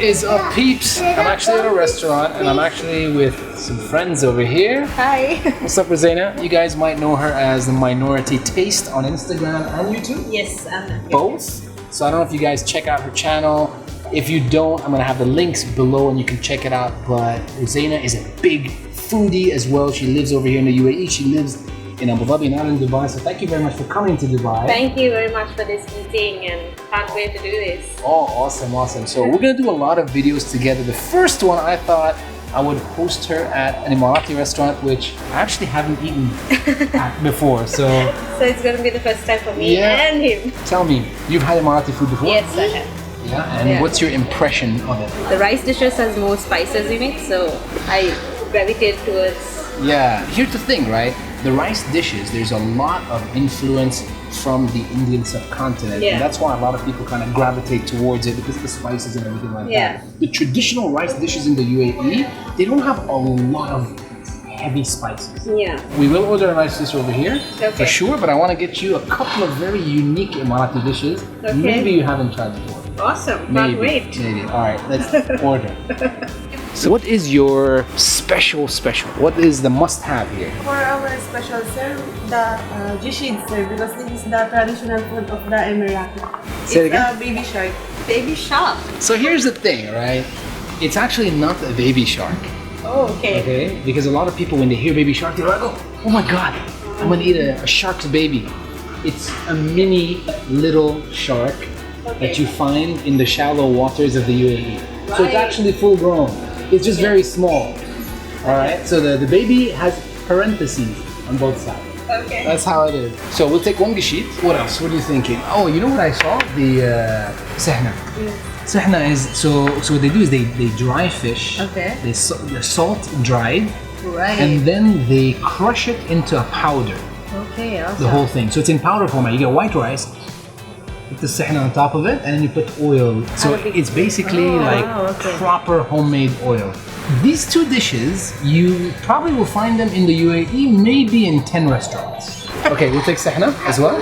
is up, peeps? I'm actually at a restaurant and I'm actually with some friends over here. Hi. What's up, Ruzaina? You guys might know her as the Minority Taste on Instagram and YouTube. Yes, Both. So I don't know if you guys check out her channel. If you don't, I'm gonna have the links below and you can check it out. But Ruzaina is a big foodie as well. She lives over here in the UAE. She lives in Abu Dhabi, not in Dubai. So thank you very much for coming to Dubai. Thank you very much for this meeting and can't wait to do this. Oh, awesome, awesome. So we're gonna do a lot of videos together. The first one, I thought I would host her at an Emirati restaurant, which I actually haven't eaten at before. So it's gonna be the first time for me and him. Tell me, you've had Emirati food before? Yes, I have. Yeah, and what's your impression of it? The rice dishes has more spices in it, so I gravitate towards. Yeah, here's the thing, right? The rice dishes, there's a lot of influence from the Indian subcontinent. Yeah. And that's why a lot of people kind of gravitate towards it because of the spices and everything like that. The traditional rice dishes in the UAE, they don't have a lot of heavy spices. Yeah. We will order a rice dish over here for sure, but I want to get you a couple of very unique Emirati dishes. Okay. Maybe you haven't tried before. Awesome, Maybe, can't wait. Maybe. All right, let's order. So what is your special? What is the must-have here? For our special sir, the jishid sir, because this is the traditional food of the Emirati. Say it It's again? a baby shark. Baby shark. So here's the thing, right? It's actually not a baby shark, Oh, okay. okay? Because a lot of people, when they hear baby shark, they're like, oh my God, I'm gonna eat a shark's baby. It's a mini little shark that you find in the shallow waters of the UAE. So it's actually full grown. It's just very small. All right. So the baby has parentheses on both sides. Okay. That's how it is. So we'll take one gashit. What else? What are you thinking? Oh, you know what I saw? The sahna. Sahna is so what they do is they dry fish. Okay. They salt dried, Right. and then they crush it into a powder. Okay, awesome. The whole thing. So it's in powder format. You get white rice. Put the sahna on top of it, and then you put oil. So it's basically like proper homemade oil. These two dishes, you probably will find them in the UAE, maybe in 10 restaurants. Okay, we'll take sahna as well.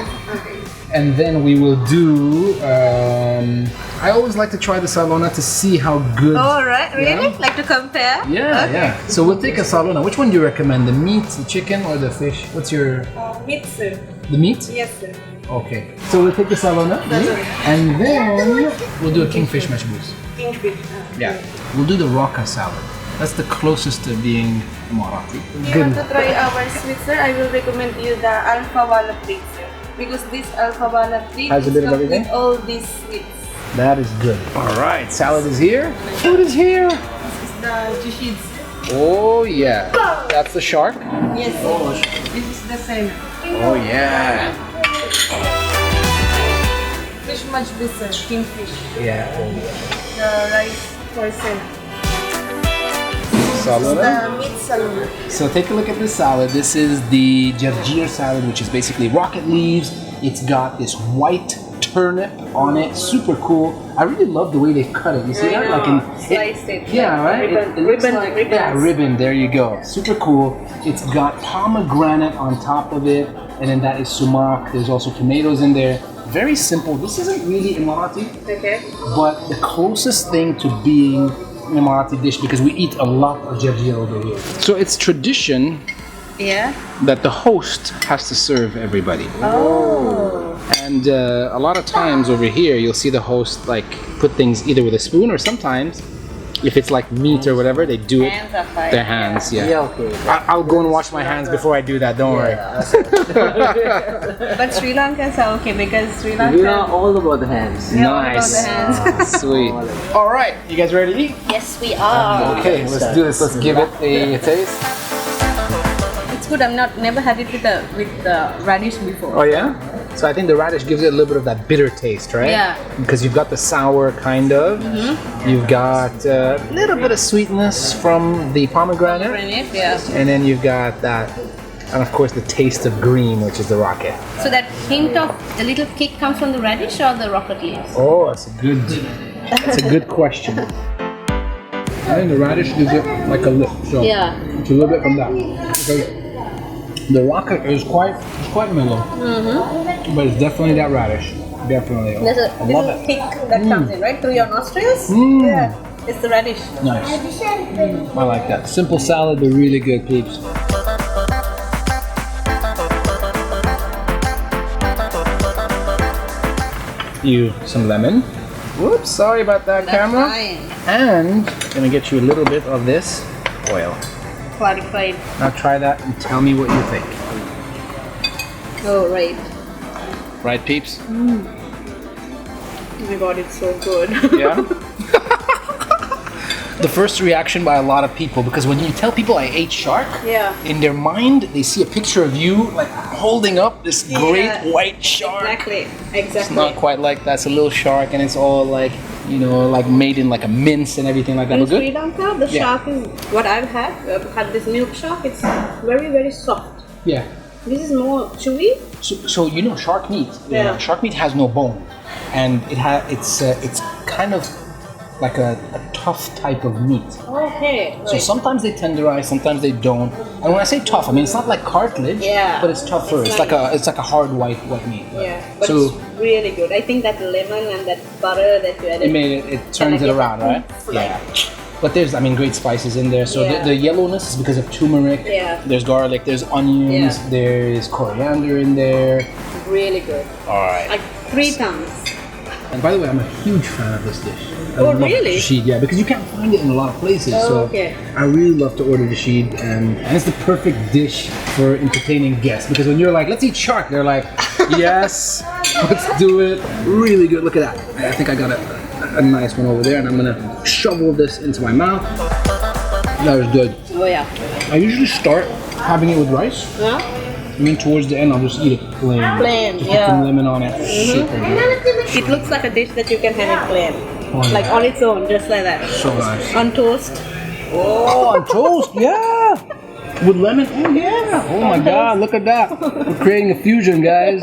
And then we will do, I always like to try the salona to see how good. Oh, right. Really? Yeah. Like to compare? Yeah. So we'll take a salona. Which one do you recommend? The meat, the chicken, or the fish? What's your... Meat sir. The meat? Yes sir. Okay, so we'll take the salona, and then we'll do a kingfish mashbouz. Kingfish. Yeah, we'll do the raka salad. That's the closest to being Emirati. If you want to try our sweet sir, I will recommend you the alpha wala treat sir. Because this alpha wala treat Has a bit of come everything? with all these sweets. That is good. All right, salad is here. Food is here. This is the jishid sir. Oh yeah, that's the shark. Yes sir. This is the same. Oh yeah. Fish majlis sir. Kingfish. Yeah. The rice for sale. Salad. The meat salad. So take a look at this salad. This is the jarjir salad, which is basically rocket leaves. It's got this white turnip on it. Super cool. I really love the way they cut it. You see that? Like Sliced it. Yeah, right? It looks like ribbon. There you go. Super cool. It's got pomegranate on top of it, and then that is sumac. There's also tomatoes in there. Very simple. This isn't really Emirati, but the closest thing to being an Emirati dish, because we eat a lot of jarjir over here. So it's tradition that the host has to serve everybody. Oh. And a lot of times over here, you'll see the host like put things either with a spoon, or sometimes if it's like meat or whatever, they do it their hands. Yeah. Okay. I'll go and wash my hands before I do that. Don't worry. But Sri Lankans are okay because Sri Lanka. We are all about the hands. Yeah, all about Nice. the hands. Sweet. All right, you guys ready to eat? Yes, we are. Okay, let's do this. Let's give it a taste. It's good. Never had it with the radish before. Oh yeah? So I think the radish gives it a little bit of that bitter taste, right? Yeah. Because you've got the sour kind of. You've got a little bit of sweetness from the pomegranate. And then you've got that, and of course the taste of green, which is the rocket. So that hint of a little kick comes from the radish or the rocket leaves? Oh, that's a good question. I think the radish gives it like a lift. So it's a little bit from that. Because the rocket is quite mellow, but it's definitely that radish. Definitely. There's a little kick that comes in, right? Through your nostrils? Yeah. It's the radish. Nice. I like that. Simple salad, but really good, peeps. Some lemon. Whoops, sorry about that, That's camera. fine. And gonna get you a little bit of this oil. Clarified. Now try that and tell me what you think. Oh, right. Right, peeps? Oh my god, it's so good. Yeah? The first reaction by a lot of people, because when you tell people I ate shark, Yeah. in their mind they see a picture of you like holding up this great white shark. Exactly. It's not quite like that. It's a little shark and it's all like, you know, like made in like a mince and everything like that. In But good? Sri Lanka, the shark is what I've had this milk shark. It's very, very soft. Yeah. This is more chewy. So you know shark meat. Yeah. Shark meat has no bone, and it's kind of like a tough type of meat. Okay. So sometimes they tenderize, sometimes they don't. And when I say tough, I mean it's not like cartilage, but it's tougher. It's like a hard white meat. Yeah, but so it's really good. I think that lemon and that butter that you added, it turns it around, right? Yeah. But there's, great spices in there. So the yellowness is because of turmeric. Yeah. There's garlic, there's onions, there's coriander in there. Really good. All right. Like 3 times. And by the way, I'm a huge fan of this dish. I love really? Rashid, yeah, because you can't find it in a lot of places. Oh, so okay. I really love to order Rashid, and it's the perfect dish for entertaining guests. Because when you're like, let's eat shark, they're like, yes, let's do it. Really good. Look at that. I think I got a nice one over there, and I'm gonna shovel this into my mouth. That was good. Oh yeah. I usually start having it with rice. Yeah. And then towards the end, I'll just eat it plain. Plain, just put some lemon on it. Super good. It looks like a dish that you can have it plain. Oh, like on its own, just like that. So nice. On toast. Oh, on toast, yeah. With lemon, oh yeah. Oh my God, look at that. We're creating a fusion, guys.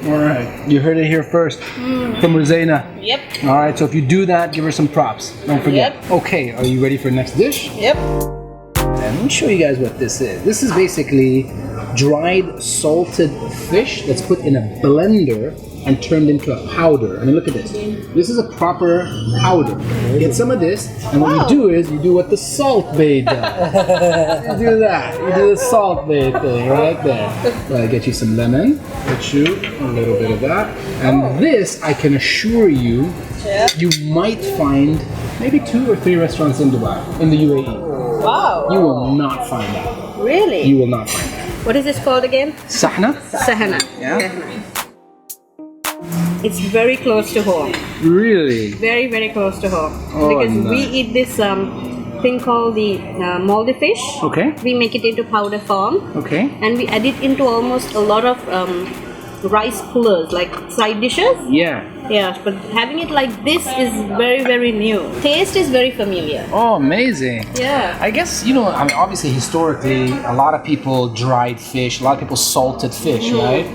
All right, you heard it here first from Ruzaina. Yep. All right, so if you do that, give her some props. Don't forget. Yep. Okay, are you ready for the next dish? Yep. And let me show you guys what this is. This is basically dried salted fish that's put in a blender and turned into a powder. I mean, look at this. This is a proper powder. Get some of this, and what you do is you do what the salt bae does. You do that. You do the salt bae thing right there. So I get you some lemon. Get you a little bit of that. And this, I can assure you, you might find maybe 2 or 3 restaurants in Dubai, in the UAE. Wow. You will not find that. Really? You will not find that. What is this called again? Sahna? Sahana. Yeah. It's very close to home. Really? Very, very close to home. Oh, because nice. we eat this thing called the moldy fish. Okay. We make it into powder form. Okay. And we add it into almost a lot of rice pullers, like side dishes. Yeah. Yeah, but having it like this is very, very new. Taste is very familiar. Oh, amazing. Yeah. I guess, obviously historically, a lot of people dried fish, a lot of people salted fish, right?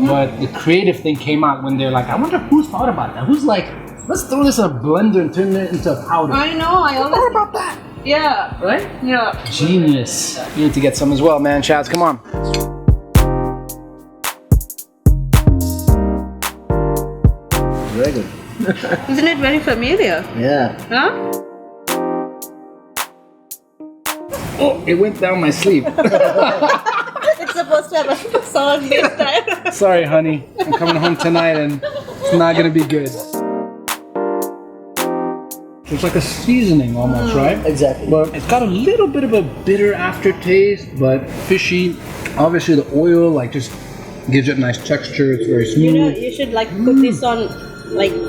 But the creative thing came out when they're like, I wonder who's thought about that? Who's like, let's throw this in a blender and turn it into a powder. I know, I always thought about that. Yeah. Right? Yeah. Genius. You need to get some as well, man. Chaz, come on. Very good. Isn't it very familiar? Yeah. Huh? Oh, it went down my sleeve. It's supposed to have a sauce this time. Sorry, honey. I'm coming home tonight and it's not gonna be good. It's like a seasoning almost, right? Exactly. But it's got a little bit of a bitter aftertaste, but fishy. Obviously the oil just gives it a nice texture. It's very smooth. You should put this on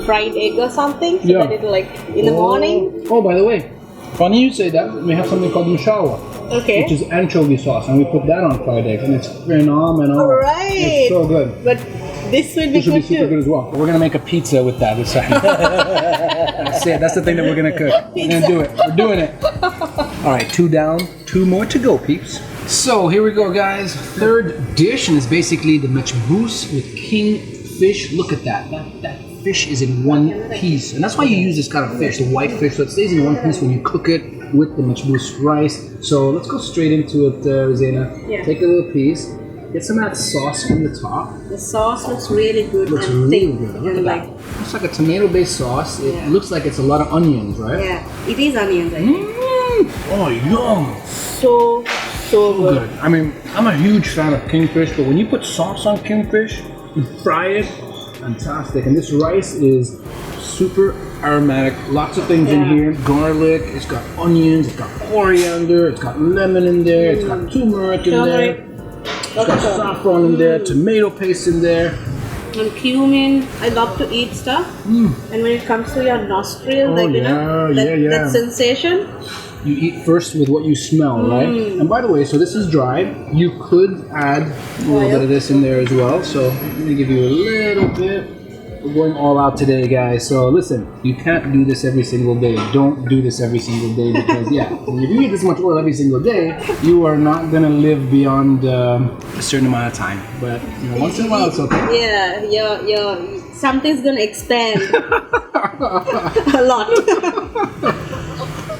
fried egg or something so that it'll in the morning. Oh, by the way, funny you say that. We have something called mushawa. Okay. Which is anchovy sauce, and we put that on fried eggs, and it's phenomenal. Alright. It's so good. But this will be This should be good super too. good as well. We're gonna make a pizza with that this time. That's it. That's the thing that we're gonna cook. We're gonna do it. We're doing it. All right, 2 down, 2 more to go, peeps. So here we go, guys. Third dish, and it's basically the machboos with kingfish. Look at that. That fish is in one piece, and that's why you use this kind of fish, the white fish, so it stays in one piece when you cook it with the machboos rice. So let's go straight into it, Ruzaina. Yeah. Take a little piece. Get some of that sauce from the top. The sauce looks really good Looks and really thick. good. Look And at like, that. It's like a tomato-based sauce. It Yeah. looks like it's a lot of onions, right? yeah, it is onions, I think. Oh, yum! So good. Good. I mean, I'm a huge fan of Kingfish, but when you put sauce on Kingfish, you fry it, fantastic. And this rice is super aromatic. Lots of things in Yeah. here. Garlic, it's got onions, it's got coriander, it's got lemon in there, it's got turmeric in there, it's got saffron in there, tomato paste in there. And cumin, I love to eat stuff. And when it comes to your nostril, like, you know, that sensation. You eat first with what you smell, right? And by the way, so this is dried. You could add a little bit of this in there as well. So I'm gonna give you a little bit. We're going all out today, guys. So listen, you can't do this every single day. Don't do this every single day because if you eat this much oil every single day, you are not gonna live beyond a certain amount of time. But once in a while, it's okay. Yeah, your something's gonna expand a lot.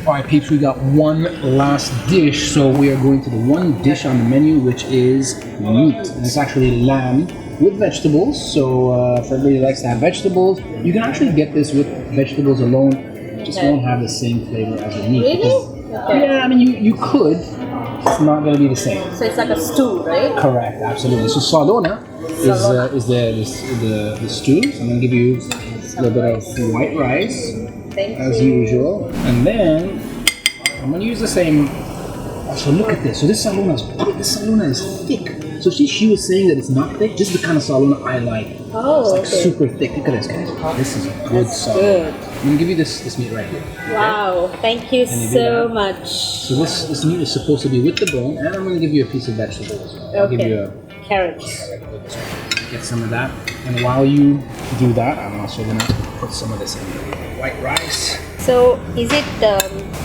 All right, peeps, we got one last dish. So we are going to the one dish on the menu, which is meat. And it's actually lamb with vegetables. So for everybody who likes to have vegetables, you can actually get this with vegetables alone. It just won't have the same flavor as the meat. Really? Yeah, I mean, you could. It's not going to be the same. So it's like a stew, right? Correct, absolutely. So salona is the stew. So I'm going to give you a little bit of white rice. As usual, and then I'm gonna use the same. So look at this. So this salona is thick. So she was saying that it's not thick. This is the kind of salona I like. Oh, it's like super thick. Look at this, guys. This is a good salona. Good. I'm gonna give you this meat right here. Wow, thank you so much. So this meat is supposed to be with the bone, and I'm gonna give you a piece of vegetable as well. I'll give you a carrots. Get some of that, and while you do that, I'm also gonna put some of this in the white rice. So is it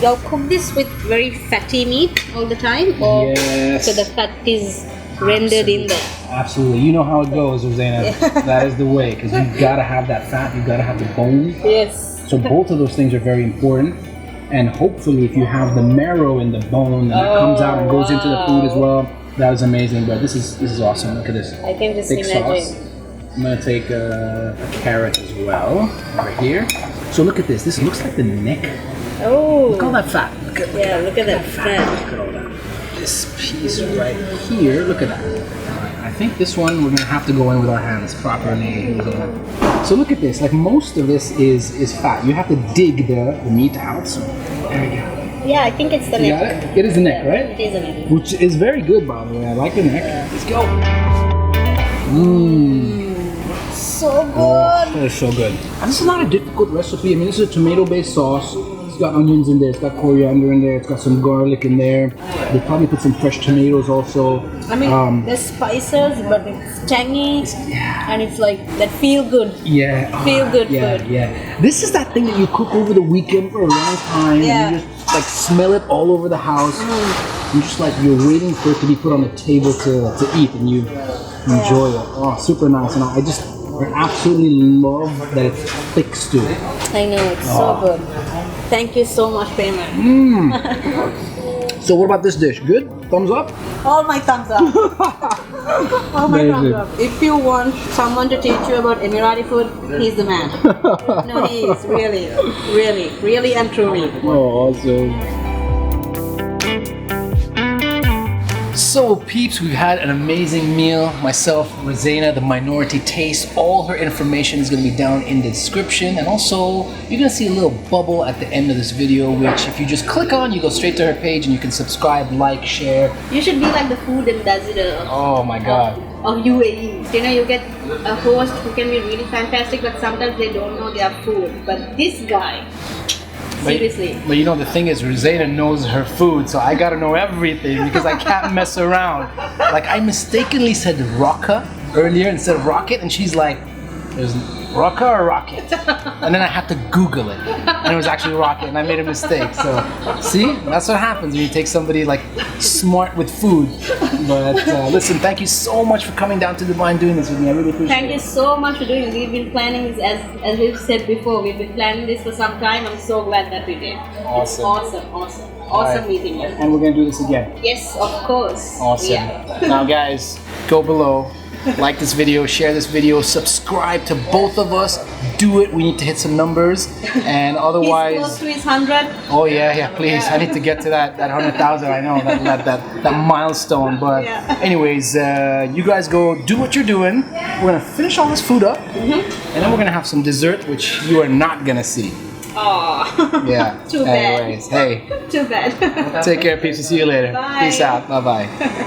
y'all cook this with very fatty meat all the time, or Yes. so the fat is rendered in there? Absolutely. You know how it goes, Ruzaina. That is the way, because you gotta have that fat, you gotta have the bone. Yes. So both of those things are very important. And hopefully if you have the marrow in the bone, and that comes out and goes into the food as well, that is amazing. But this is awesome. Look at this. I can just thick imagine. sauce. I'm gonna take a carrot as well, right here. So look at this. This looks like the neck. Oh. Look at all that fat. Look at that fat. Look at all that. This piece right here. Look at that. I think this one we're gonna have to go in with our hands properly. So look at this. Like most of this is fat. You have to dig the meat out. So there you go. Yeah, I think it's the You neck. got it? It is the neck, right? It is the neck. Which is very good, by the way. I like the neck. Let's go. So good. Oh, that is so good. And this is not a difficult recipe. I mean, this is a tomato-based sauce. It's got onions in there. It's got coriander in there. It's got some garlic in there. They probably put some fresh tomatoes also. I mean, there's spices, but it's tangy, and it's like that feel good. Yeah. Feel good yeah, food. Yeah. This is that thing that you cook over the weekend for a long time. Yeah. And you just like smell it all over the house. And just like you're waiting for it to be put on the table to eat, and you enjoy it. Oh, super nice. And I absolutely love that it's thick stew. I know, it's so good. Thank you so much, Payman. So what about this dish? Good? Thumbs up? All my thumbs up. All my thumbs up. If you want someone to teach you about Emirati food, he's the man. No, he is really and truly. Oh, awesome. So peeps, we've had an amazing meal. Myself, Ruzaina, the Minority Taste. All her information is going to be down in the description. And also, you're going to see a little bubble at the end of this video, which if you just click on, you go straight to her page and you can subscribe, like, share. You should be like the food ambassador Oh my God. of UAE. You know, you get a host who can be really fantastic, but sometimes they don't know their food. But this guy, seriously. But you know, the thing is, Ruzaina knows her food, so I gotta know everything because I can't mess around. Like, I mistakenly said rocka earlier instead of rocket, and she's like, there's rocka or rocket? And then I had to Google it, and it was actually rocket, and I made a mistake. So, see? That's what happens when you take somebody like smart with food. But listen, thank you so much for coming down to Dubai and doing this with me. I really appreciate it. Thank you so much for doing it. We've been planning this, as we've said before, we've been planning this for some time. I'm so glad that we did. Awesome. Awesome Right. meeting you. And we're gonna do this again. Yes, of course. Awesome. Yeah. Now guys, go below, like this video, share this video, subscribe to both of us. Do it. We need to hit some numbers, and otherwise. He's close to his 100. Oh yeah, please. I need to get to that 100,000. I know that milestone. But anyways, you guys go do what you're doing. We're gonna finish all this food up, and then we're gonna have some dessert, which you are not gonna see. Oh. Yeah. Too bad. Anyways, hey. Too bad. Take care, peeps. See you later. Bye. Peace out. Bye bye.